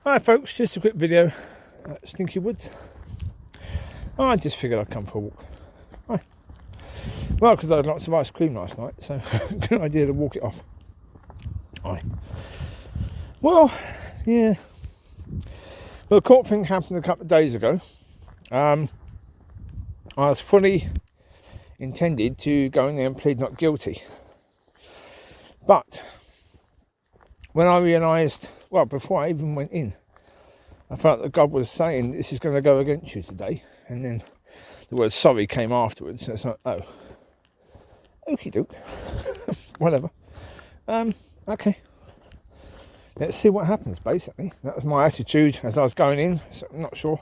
Hi folks, just a quick video at Stinky Woods. I just figured I'd come for a walk. Hi. Well, because I had lots of ice cream last night, so good idea to walk it off. Hi. Well, yeah. Well, the court thing happened a couple of days ago. I was fully intended to go in there and plead not guilty. But when I realised, well, before I even went in, I felt that God was saying, this is going to go against you today. And then the word sorry came afterwards. So it's like, oh, okie doke. Whatever. Okay. Let's see what happens, basically. That was my attitude as I was going in. So I'm not sure.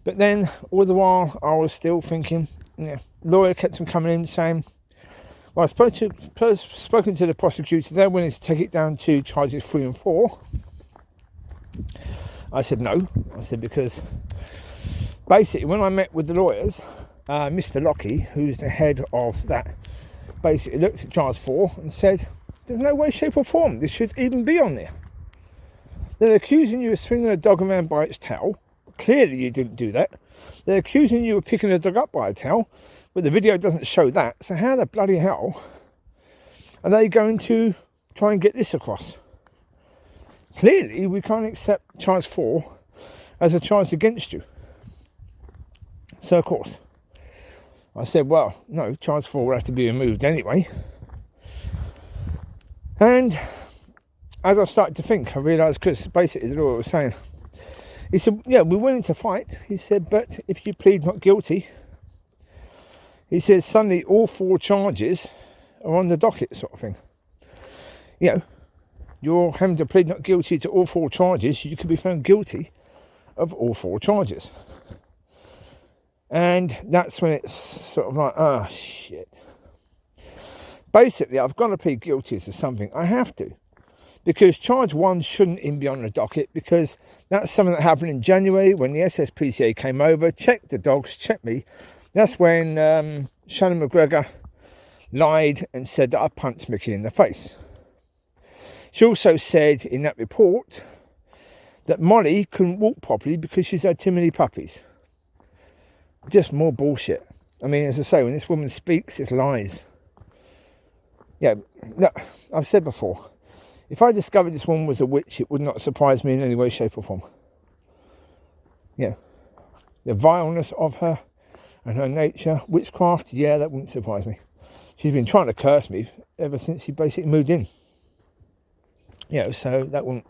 But then, all the while, I was still thinking, yeah, lawyer kept on coming in saying, well, I spoken to the prosecutor. They're willing to take it down to charges 3 and 4. I said no. I said because basically when I met with the lawyers, Mr. Locki, who's the head of that, basically looked at charge 4 and said, there's no way, shape or form this should even be on there. They're accusing you of swinging a dog around by its tail. Clearly you didn't do that. They're accusing you of picking a dog up by a tail, but the video doesn't show that. So how the bloody hell are they going to try and get this across? Clearly we can't accept charge 4 as a charge against you. So of course I said, well, no, charge 4 will have to be removed anyway. And as I started to think, I realised, because basically the lawyer was saying, he said, yeah, we're willing to fight. He said, but if you plead not guilty, he says, suddenly all 4 charges are on the docket, sort of thing. You know, you're having to plead not guilty to all 4 charges. You could be found guilty of all 4 charges. And that's when it's sort of like, oh, shit. Basically, I've got to plead guilty to something. I have to. Because charge 1 shouldn't even be on the docket, because that's something that happened in January when the SSPCA came over, checked the dogs, checked me. That's when Shannon McGregor lied and said that I punched Micky in the face. She also said in that report that Mollie couldn't walk properly because she's had too many puppies. Just more bullshit. I mean, as I say, when this woman speaks, it's lies. Yeah, look, I've said before, if I discovered this woman was a witch, it would not surprise me in any way, shape or form. Yeah. The vileness of her and her nature, witchcraft, yeah, that wouldn't surprise me. She's been trying to curse me ever since she basically moved in. You know, so that wouldn't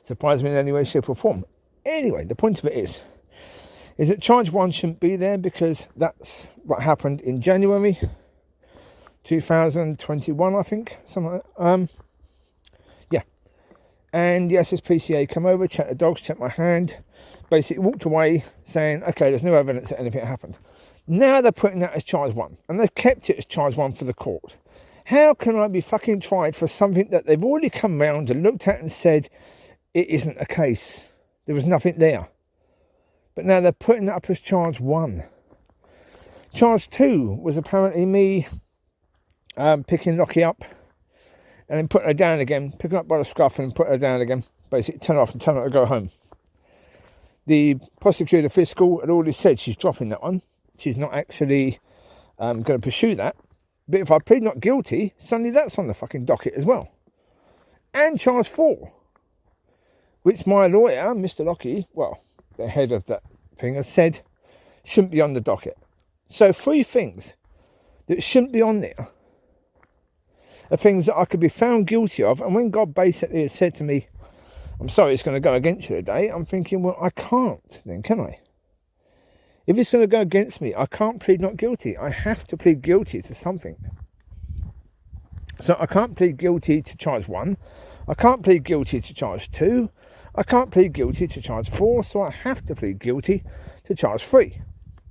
surprise me in any way, shape or form. Anyway, the point of it is that charge 1 shouldn't be there, because that's what happened in January 2021, I think, something like that. Yeah. And the SSPCA come over, checked the dogs, checked my hand, basically walked away saying, okay, there's no evidence that anything happened. Now they're putting that as charge 1, and they've kept it as charge 1 for the court. How can I be fucking tried for something that they've already come round and looked at and said it isn't a case? There was nothing there. But now they're putting that up as charge 1. Charge 2 was apparently me picking Locki up and then putting her down again, picking her up by the scruff and putting her down again, basically turn her off and telling her to go home. The prosecutor fiscal had already said she's dropping that one. She's not actually going to pursue that. But if I plead not guilty, suddenly that's on the fucking docket as well. And charge 4, which my lawyer, Mr. Locki, well, the head of that thing, has said shouldn't be on the docket. So 3 things that shouldn't be on there are things that I could be found guilty of. And when God basically has said to me, I'm sorry, it's going to go against you today, I'm thinking, well, I can't then, can I? If it's going to go against me, I can't plead not guilty. I have to plead guilty to something. So I can't plead guilty to charge 1. I can't plead guilty to charge 2. I can't plead guilty to charge 4. So I have to plead guilty to charge 3.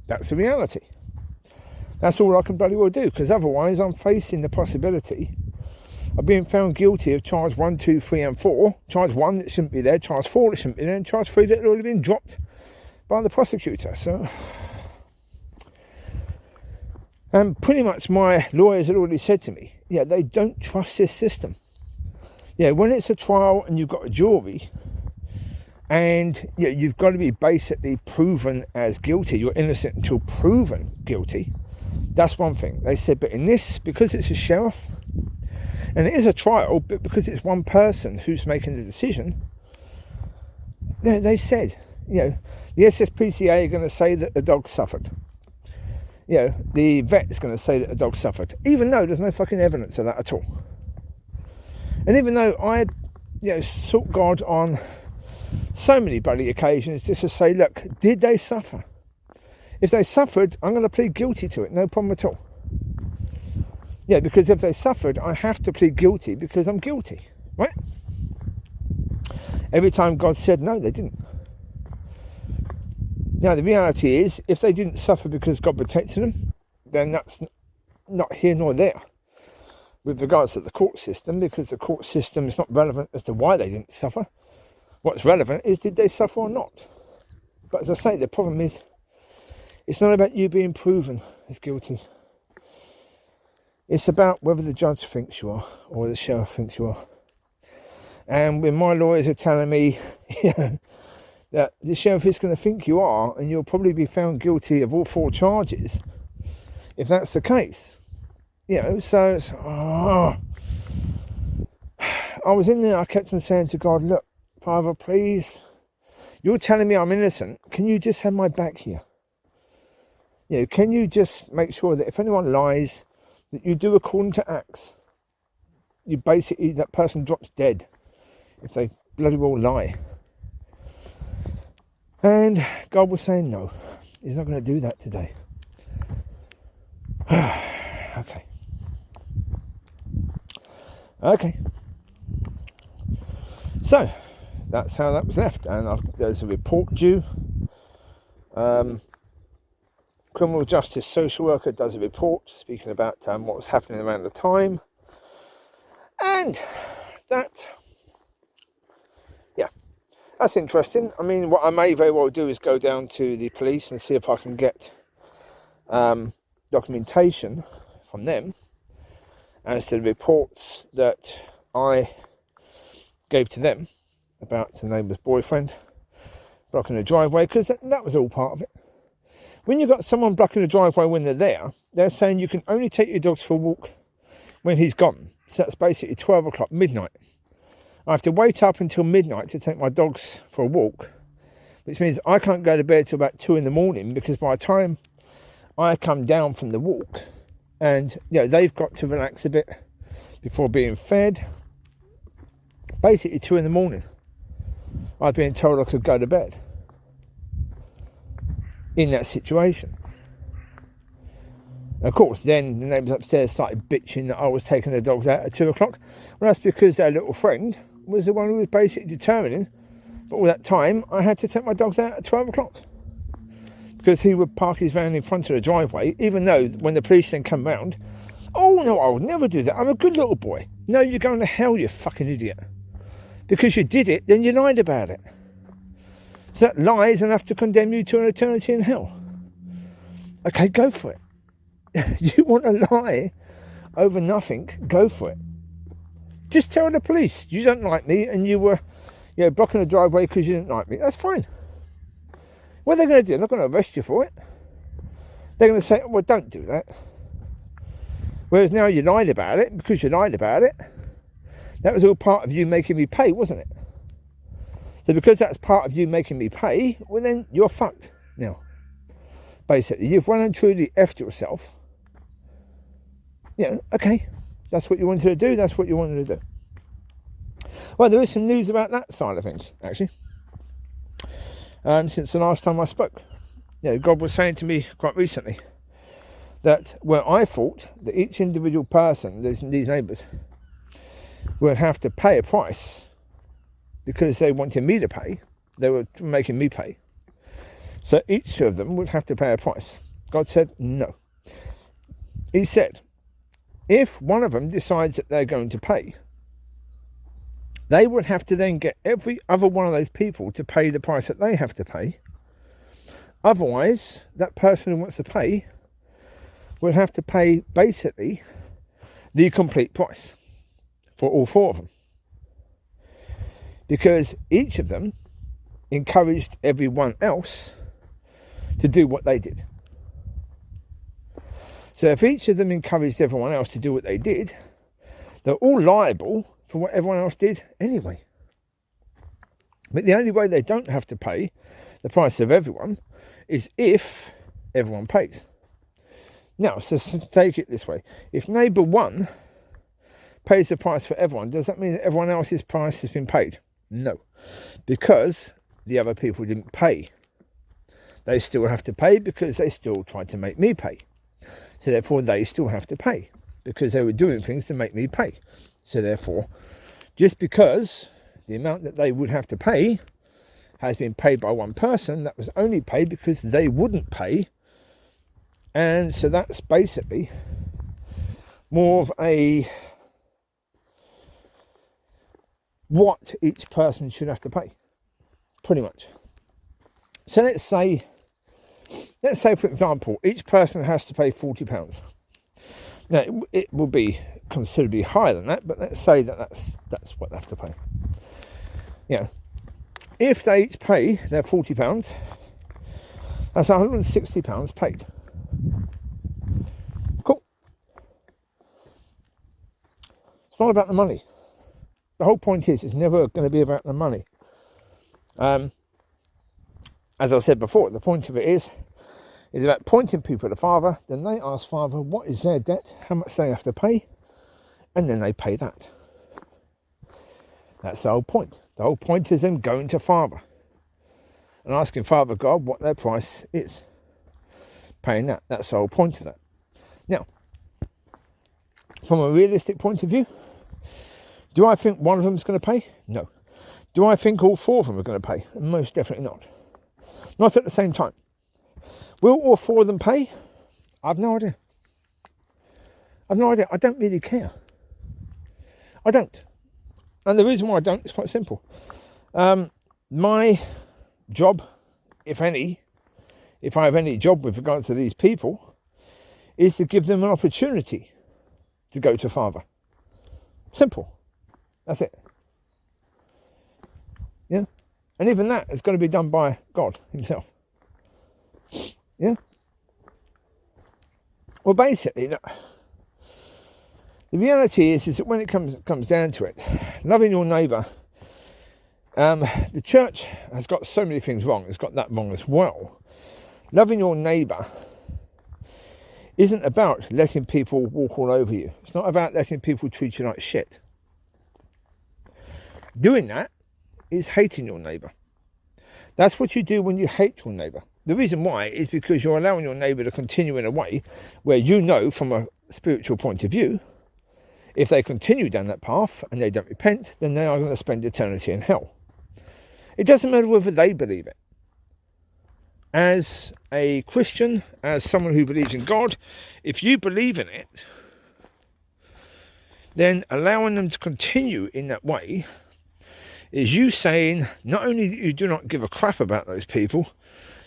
That's the reality. That's all I can bloody well do, because otherwise I'm facing the possibility of being found guilty of charge 1, 2, 3 and 4. Charge 1 that shouldn't be there, charge 4 that shouldn't be there, and charge 3 that had already been dropped by the prosecutor. So, and pretty much my lawyers had already said to me, yeah, they don't trust this system. Yeah, when it's a trial and you've got a jury, And you've got to be basically proven as guilty. You're innocent until proven guilty. That's one thing. They said, but in this, because it's a sheriff, and it is a trial, but because it's one person who's making the decision, they said, the SSPCA are going to say that the dog suffered. The vet's going to say that the dog suffered, even though there's no fucking evidence of that at all. And even though I, sought God on so many bloody occasions just to say, look, did they suffer? If they suffered, I'm going to plead guilty to it, no problem at all. Because if they suffered, I have to plead guilty because I'm guilty, right? Every time God said, no, they didn't. Now, the reality is, if they didn't suffer because God protected them, then that's not here nor there with regards to the court system, because the court system is not relevant as to why they didn't suffer. What's relevant is, did they suffer or not? But as I say, the problem is, it's not about you being proven as guilty. It's about whether the judge thinks you are or the sheriff thinks you are. And when my lawyers are telling me that the sheriff is going to think you are, and you'll probably be found guilty of all 4 charges, if that's the case. So it's, I was in there, I kept on saying to God, look, Father, please, you're telling me I'm innocent. Can you just have my back here? Can you just make sure that if anyone lies, that you do according to Acts? You basically, that person drops dead if they bloody well lie. And God was saying, no, he's not going to do that today. Okay. So, that's how that was left. And there's a report due. Criminal justice social worker does a report speaking about what was happening around the time. And that's interesting. I mean, what I may very well do is go down to the police and see if I can get documentation from them as to the reports that I gave to them about the neighbour's boyfriend blocking the driveway, because that was all part of it. When you've got someone blocking the driveway when they're there, they're saying you can only take your dogs for a walk when he's gone. So that's basically 12 o'clock, midnight. I have to wait up until midnight to take my dogs for a walk, which means I can't go to bed till about 2 in the morning, because by the time I come down from the walk, and they've got to relax a bit before being fed, basically 2 in the morning, I've been told I could go to bed in that situation. Of course, then the neighbours upstairs started bitching that I was taking the dogs out at 2 o'clock. Well, that's because their little friend was the one who was basically determining, but all that time, I had to take my dogs out at 12 o'clock. Because he would park his van in front of the driveway, even though when the police then come round, oh no, I would never do that, I'm a good little boy. No, you're going to hell, you fucking idiot. Because you did it, then you lied about it. So that lie is enough to condemn you to an eternity in hell. Okay, go for it. You want to lie over nothing, go for it. Just tell the police you don't like me and you were blocking the driveway because you didn't like me. That's fine. What are they going to do? They're not going to arrest you for it. They're going to say, well, don't do that. Whereas now you lied about it, because you lied about it, that was all part of you making me pay, wasn't it? So because that's part of you making me pay, well then you're fucked now. Basically, you've well and truly effed yourself. Okay, that's what you wanted to do, that's what you wanted to do. Well, there is some news about that side of things, actually. Since the last time I spoke. God was saying to me quite recently that where I thought that each individual person, these neighbours, would have to pay a price because they wanted me to pay, they were making me pay. So each of them would have to pay a price. God said no. He said, if one of them decides that they're going to pay, they would have to then get every other one of those people to pay the price that they have to pay. Otherwise, that person who wants to pay would have to pay basically the complete price for all 4 of them. Because each of them encouraged everyone else to do what they did. So if each of them encouraged everyone else to do what they did, they're all liable for what everyone else did anyway. But the only way they don't have to pay the price of everyone is if everyone pays. Now, so take it this way. If neighbour 1 pays the price for everyone, does that mean that everyone else's price has been paid? No, because the other people didn't pay. They still have to pay because they still tried to make me pay. So therefore, they still have to pay because they were doing things to make me pay. So therefore, just because the amount that they would have to pay has been paid by one person, that was only paid because they wouldn't pay. And so that's basically more of a what each person should have to pay, pretty much. So let's say for example, each person has to pay £40. Now it will be considerably higher than that, but let's say that's what they have to pay. Yeah, if they each pay their £40, that's £160 paid. Cool. It's not about the money. The whole point is, it's never going to be about the money. As I said before, the point of it is about pointing people to Father. Then they ask Father what is their debt, how much they have to pay, and then they pay that. That's the whole point. The whole point is them going to Father and asking Father God what their price is. Paying that. That's the whole point of that. Now, from a realistic point of view, do I think one of them is going to pay? No. Do I think all 4 of them are going to pay? Most definitely not. Not at the same time. Will all 4 of them pay? I've no idea. I don't really care. I don't. And the reason why I don't is quite simple. My job, if I have any job with regards to these people, is to give them an opportunity to go to Father. Simple. That's it. Yeah? And even that is going to be done by God himself. Yeah? Well, basically, look, the reality is that when it comes down to it, loving your neighbour, the church has got so many things wrong. It's got that wrong as well. Loving your neighbour isn't about letting people walk all over you. It's not about letting people treat you like shit. Doing that is hating your neighbour. That's what you do when you hate your neighbour. The reason why is because you're allowing your neighbour to continue in a way where you know from a spiritual point of view, if they continue down that path and they don't repent, then they are going to spend eternity in hell. It doesn't matter whether they believe it. As a Christian, as someone who believes in God, if you believe in it, then allowing them to continue in that way is you saying not only that you do not give a crap about those people,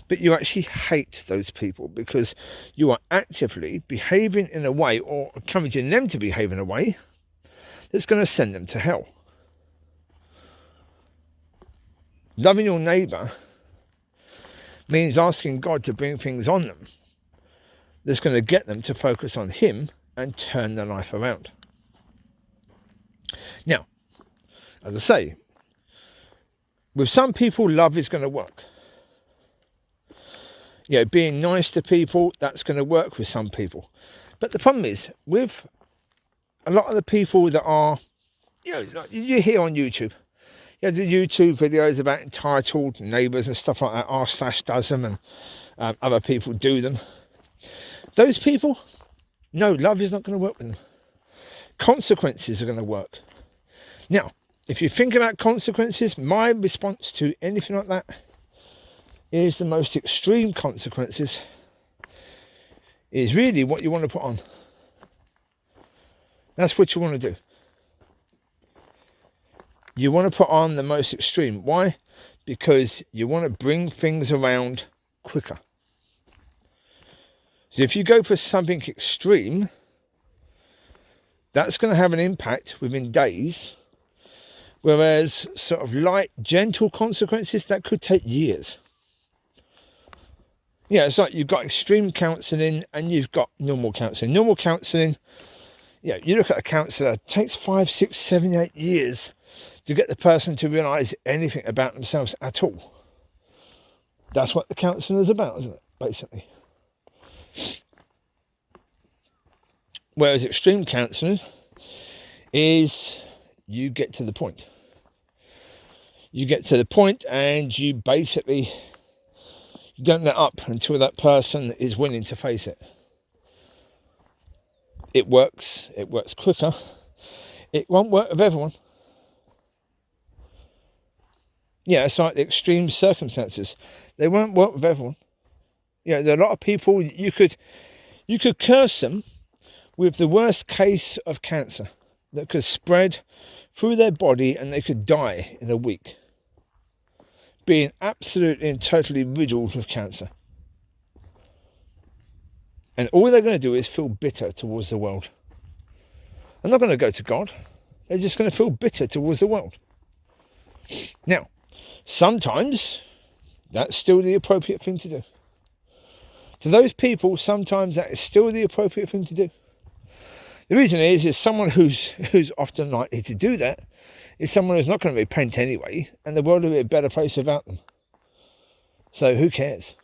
but you actually hate those people because you are actively behaving in a way or encouraging them to behave in a way that's going to send them to hell. Loving your neighbour means asking God to bring things on them that's going to get them to focus on him and turn their life around. Now, as I say, with some people, love is going to work. You know, being nice to people, that's going to work with some people. But the problem is, with a lot of the people that are, you know, like you hear on YouTube, you know, the YouTube videos about entitled neighbours and stuff like that, r/slash does them and other people do them. Those people, no, love is not going to work with them. Consequences are going to work. Now, if you think about consequences, my response to anything like that is the most extreme consequences is really what you want to put on. That's what you want to do. You want to put on the most extreme. Why? Because you want to bring things around quicker. So if you go for something extreme, that's going to have an impact within days Whereas sort of light, gentle consequences, that could take years. Yeah, it's like you've got extreme counselling and you've got normal counselling. Normal counselling, yeah, you look at a counsellor, it takes 5, 6, 7, 8 years to get the person to realise anything about themselves at all. That's what the counselling is about, isn't it, basically? Whereas extreme counselling is you get to the point. You get to the point and you basically don't let up until that person is willing to face it. It works quicker. It won't work with everyone. Yeah, it's like the extreme circumstances. They won't work with everyone. Yeah, there are a lot of people, you could curse them with the worst case of cancer that could spread through their body and they could die in a week, being absolutely and totally riddled with cancer. And all they're going to do is feel bitter towards the world. They're not going to go to God. They're just going to feel bitter towards the world. Now, sometimes that's still the appropriate thing to do. To those people, sometimes that is still the appropriate thing to do. The reason is someone who's often likely to do that is someone who's not going to repent anyway, and the world will be a better place without them. So who cares?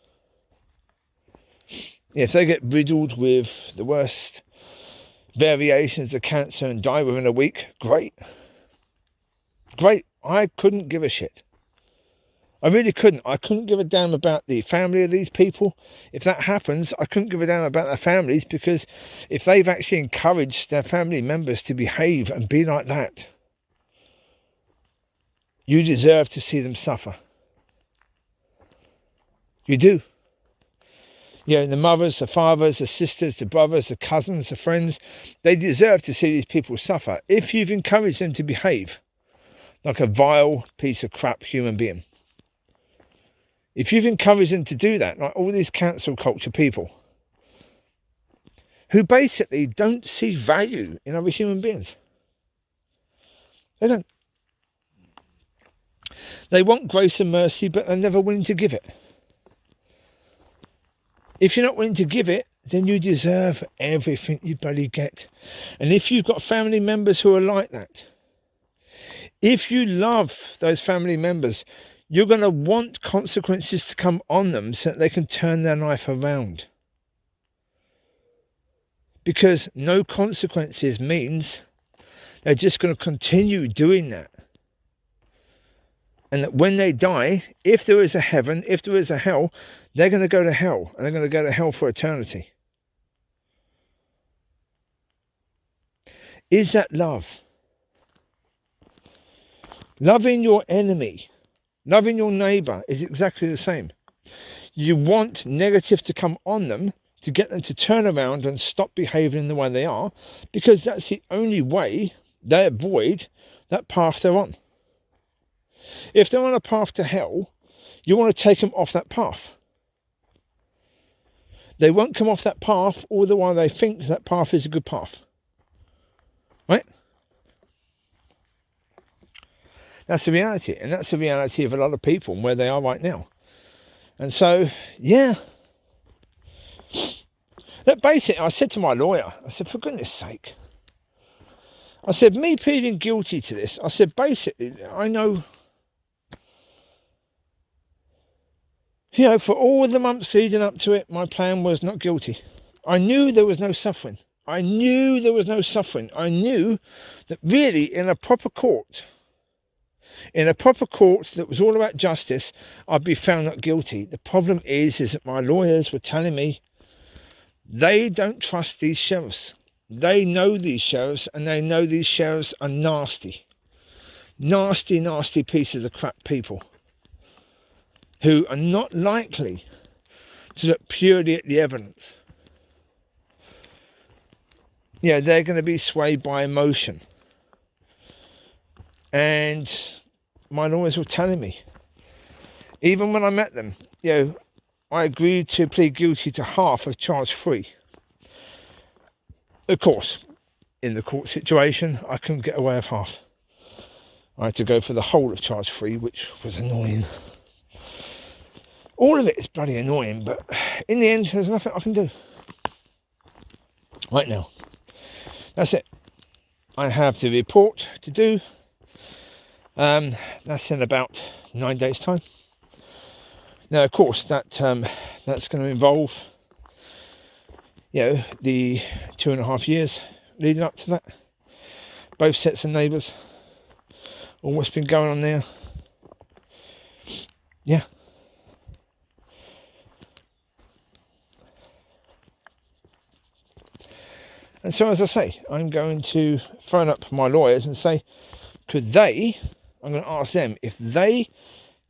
If they get riddled with the worst variations of cancer and die within a week, great. Great. I couldn't give a shit. I really couldn't. I couldn't give a damn about the family of these people. If that happens, I couldn't give a damn about their families, because if they've actually encouraged their family members to behave and be like that, you deserve to see them suffer. You do. You know, the mothers, the fathers, the sisters, the brothers, the cousins, the friends, they deserve to see these people suffer if you've encouraged them to behave like a vile piece of crap human being. If you've encouraged them to do that, like all these cancel culture people who basically don't see value in other human beings. They don't. They want grace and mercy, but they're never willing to give it. If you're not willing to give it, then you deserve everything you bloody get. And if you've got family members who are like that, if you love those family members, you're going to want consequences to come on them so that they can turn their life around. Because no consequences means they're just going to continue doing that. And that when they die, if there is a heaven, if there is a hell, they're going to go to hell. And they're going to go to hell for eternity. Is that love? Loving your enemy, loving your neighbour is exactly the same. You want negative to come on them to get them to turn around and stop behaving the way they are, because that's the only way they avoid that path they're on. If they're on a path to hell, you want to take them off that path. They won't come off that path all the while they think that path is a good path. Right? That's the reality. And that's the reality of a lot of people and where they are right now. And so, yeah. That basically, I said to my lawyer, I said, for goodness sake. I said, me pleading guilty to this, I said, basically, I know, you know, for all the months leading up to it, my plan was not guilty. I knew there was no suffering. I knew there was no suffering. I knew that really in a proper court that was all about justice, I'd be found not guilty. The problem is that my lawyers were telling me they don't trust these sheriffs. They know these sheriffs, and they know these sheriffs are nasty. Nasty, nasty pieces of crap people who are not likely to look purely at the evidence. Yeah, they're going to be swayed by emotion. And my lawyers were telling me, even when I met them, you know, I agreed to plead guilty to half of charge 3. Of course, in the court situation, I couldn't get away with half. I had to go for the whole of charge free, which was annoying. All of it is bloody annoying, but in the end, there's nothing I can do. Right now. That's it. I have the report to do. That's in about 9 days' time. Now, of course, that's going to involve, the 2.5 years leading up to that. Both sets of neighbours. All what's been going on there. Yeah. And so, as I say, I'm going to phone up my lawyers and say, I'm going to ask them if they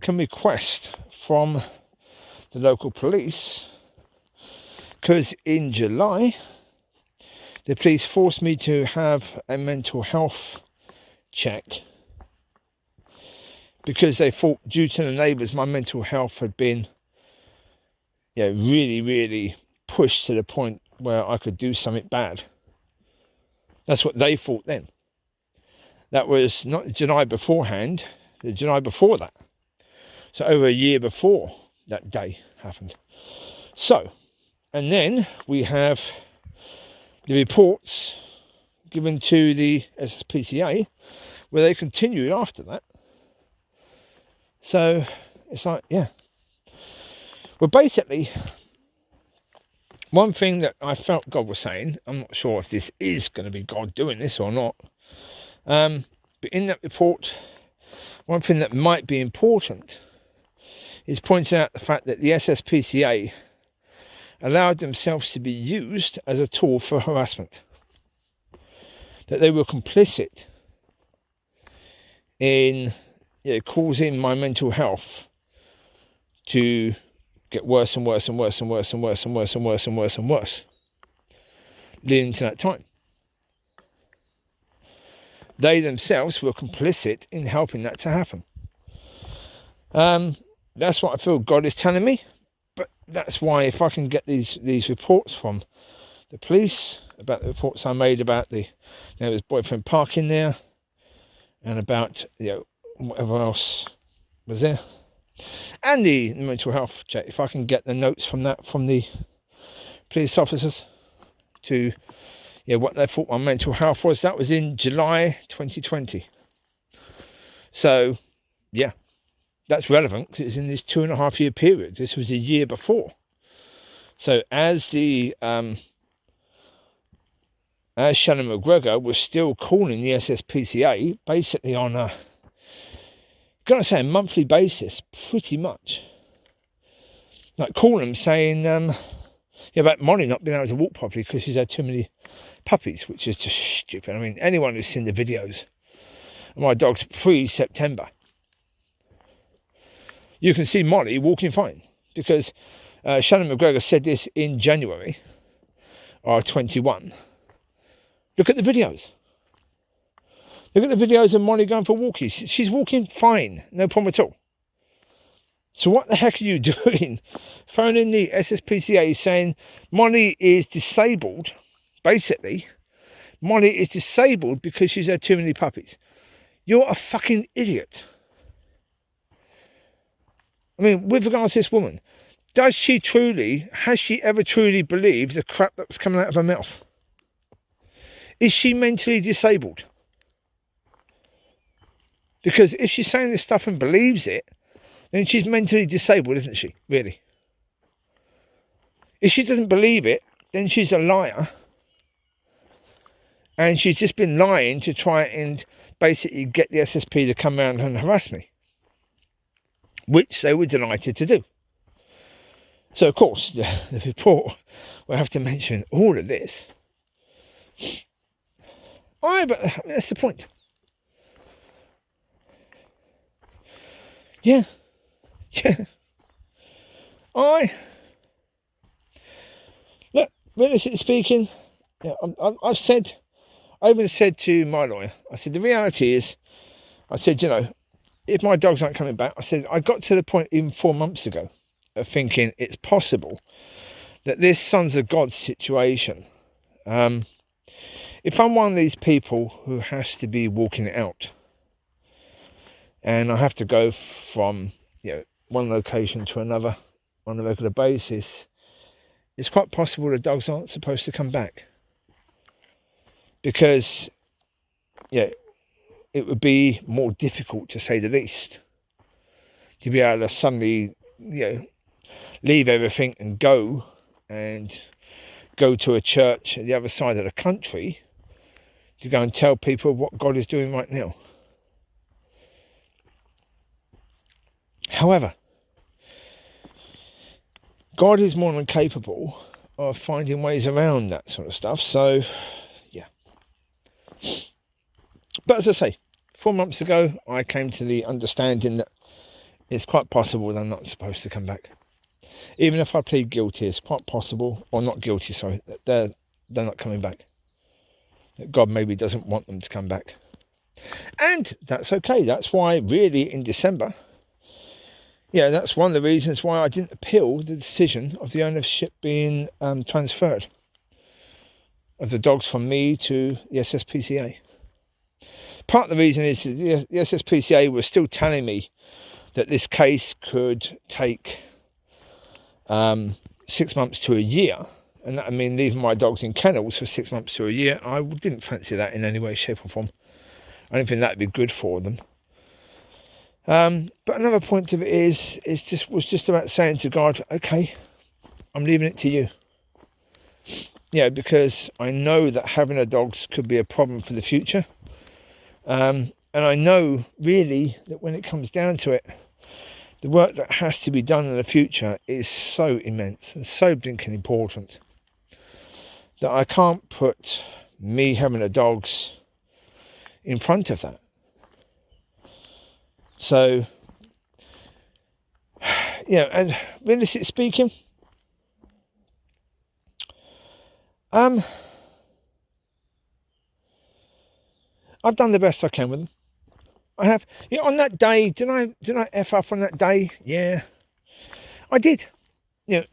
can request from the local police, because in July, the police forced me to have a mental health check because they thought, due to the neighbours, my mental health had been, really, really pushed to the point where I could do something bad. That's what they thought then. That was not the July beforehand, the July before that. So over a year before that day happened. So, and then we have the reports given to the SSPCA where they continued after that. So it's like, yeah. Well, basically, one thing that I felt God was saying, I'm not sure if this is going to be God doing this or not, but in that report, one thing that might be important is pointing out the fact that the SSPCA allowed themselves to be used as a tool for harassment. That they were complicit in causing my mental health to get worse and worse and worse and worse and worse and worse and worse and worse and worse, leading to that time. They themselves were complicit in helping that to happen. That's what I feel God is telling me, but that's why if I can get these reports from the police about the reports I made about his boyfriend parking there, and about whatever else was there, and the mental health check, if I can get the notes from that from the police officers to what they thought my mental health was, that was in July 2020. So that's relevant because it's in this 2.5 year period. This was a year before. So as Shannon McGregor was still calling the SSPCA basically on a monthly basis, pretty much. Like calling them saying about Mollie not being able to walk properly because she's had too many puppies, which is just stupid. I mean, anyone who's seen the videos of my dogs pre-September, you can see Mollie walking fine, because Shannon McGregor said this in January of 21. Look at the videos. Look at the videos of Mollie going for walkies. She's walking fine, no problem at all. So what the heck are you doing? Phoning the SSPCA saying Mollie is disabled. Basically, Mollie is disabled because she's had too many puppies. You're a fucking idiot. I mean, with regards to this woman, has she ever truly believed the crap that was coming out of her mouth? Is she mentally disabled? Because if she's saying this stuff and believes it, then she's mentally disabled, isn't she? Really? If she doesn't believe it, then she's a liar. And she's just been lying to try and basically get the SSP to come around and harass me, which they were delighted to do. So, of course, the report will have to mention all of this. But that's the point. Yeah. Look, realistically speaking, I even said to my lawyer, I said, the reality is, I said, if my dogs aren't coming back, I said, I got to the point even 4 months ago of thinking it's possible that this Sons of God situation, if I'm one of these people who has to be walking it out, and I have to go from one location to another on a regular basis, it's quite possible the dogs aren't supposed to come back, because it would be more difficult, to say the least, to be able to suddenly leave everything and go to a church at the other side of the country to go and tell people what God is doing right now. However, God is more than capable of finding ways around that sort of stuff. So, yeah. But as I say, 4 months ago, I came to the understanding that it's quite possible they're not supposed to come back. Even if I plead guilty, it's quite possible, or not guilty, sorry, that they're not coming back. That God maybe doesn't want them to come back. And that's okay. That's why, really, in December, that's one of the reasons why I didn't appeal the decision of the ownership being transferred of the dogs from me to the SSPCA. Part of the reason is the SSPCA was still telling me that this case could take 6 months to a year, and that would mean leaving my dogs in kennels for 6 months to a year. I didn't fancy that in any way, shape or form. I don't think that would be good for them. But another point of it was just about saying to God, okay, I'm leaving it to you. Because I know that having a dogs could be a problem for the future. And I know really that when it comes down to it, the work that has to be done in the future is so immense and so blinking important that I can't put me having a dogs in front of that. So, and realistically speaking, I've done the best I can with them. I have. On that day, did I F up on that day? Yeah, I did. Did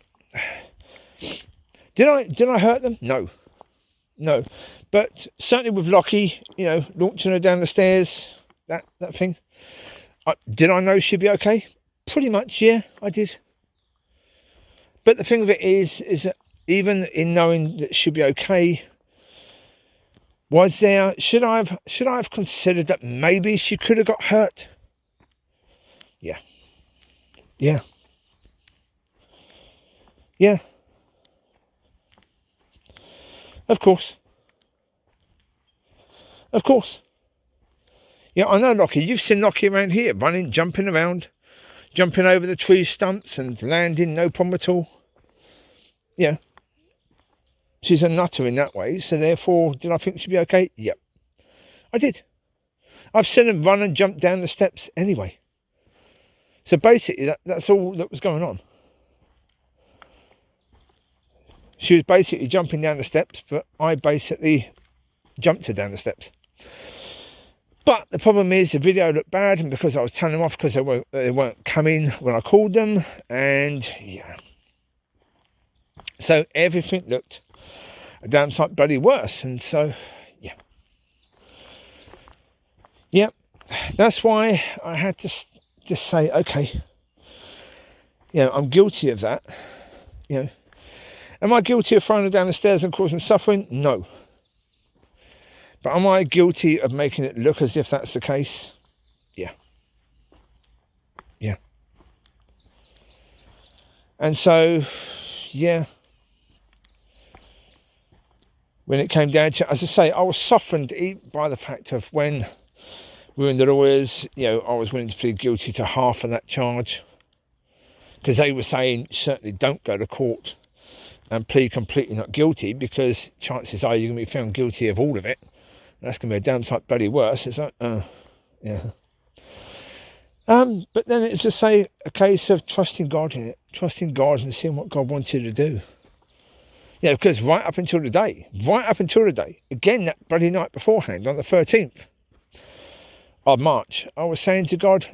I hurt them? No. But certainly with Locki, launching her down the stairs, that thing. Did I know she'd be okay? Pretty much, yeah, I did. But the thing of it is that even in knowing that she'd be okay, should I have considered that maybe she could have got hurt? Yeah. Of course. Yeah, I know Locki. You've seen Locki around here, running, jumping around, jumping over the tree stumps and landing, no problem at all. Yeah. She's a nutter in that way, so therefore, did I think she'd be okay? Yep. I did. I've seen her run and jump down the steps anyway. So basically, that's all that was going on. She was basically jumping down the steps, but I basically jumped her down the steps. But the problem is the video looked bad, and because I was telling them off because they weren't coming when I called them, and so everything looked a damn sight bloody worse. And so that's why I had to just say, okay, I'm guilty of that. Am I guilty of throwing her down the stairs and causing suffering? No. But am I guilty of making it look as if that's the case? Yeah. And so, when it came down to, as I say, I was softened by the fact of when we were in the lawyers, I was willing to plead guilty to half of that charge. Because they were saying, certainly don't go to court and plead completely not guilty, because chances are you're going to be found guilty of all of it. That's going to be a damn sight bloody worse. It's like, but then it's just a case of trusting God in it, trusting God and seeing what God wanted to do. Because right up until the day, again, that bloody night beforehand, on the 13th of March, I was saying to God,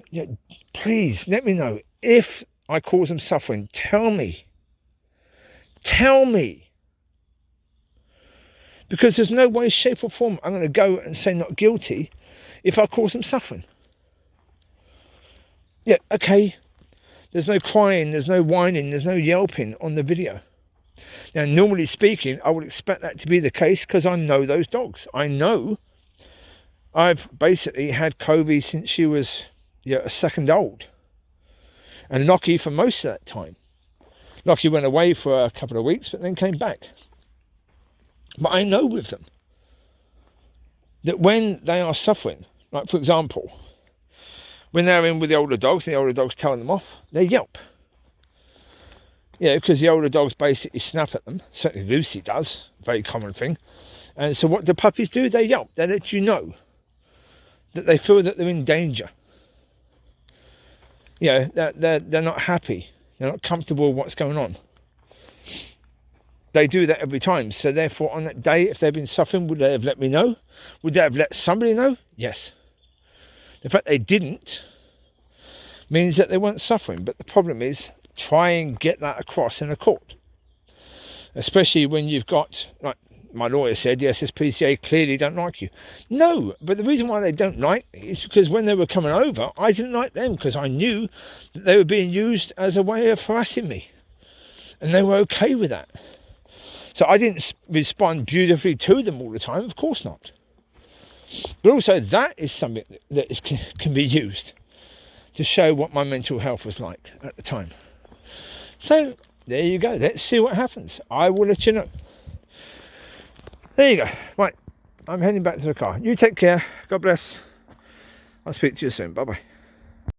please let me know if I cause them suffering. Tell me. Because there's no way, shape or form I'm going to go and say not guilty if I cause them suffering. Yeah, okay. There's no crying, there's no whining, there's no yelping on the video. Now, normally speaking, I would expect that to be the case because I know those dogs. I know. I've basically had Covie since she was a second old. And Locki for most of that time. Locki went away for a couple of weeks, but then came back. But I know with them that when they are suffering, like for example, when they're in with the older dogs and the older dogs telling them off, they yelp. Yeah, because the older dogs basically snap at them. Certainly Lucy does, very common thing. And so what do puppies do? They yelp. They let you know that they feel that they're in danger. Yeah, they're not happy. They're not comfortable with what's going on. They do that every time. So therefore, on that day, if they've been suffering, would they have let me know? Would they have let somebody know? Yes. The fact they didn't means that they weren't suffering. But the problem is, try and get that across in a court. Especially when you've got, like my lawyer said, the SPCA clearly don't like you. No, but the reason why they don't like me is because when they were coming over, I didn't like them because I knew that they were being used as a way of harassing me. And they were okay with that. So I didn't respond beautifully to them all the time, of course not. But also that is something that can be used to show what my mental health was like at the time. So there you go, let's see what happens. I will let you know. There you go. Right, I'm heading back to the car. You take care, God bless. I'll speak to you soon, bye bye.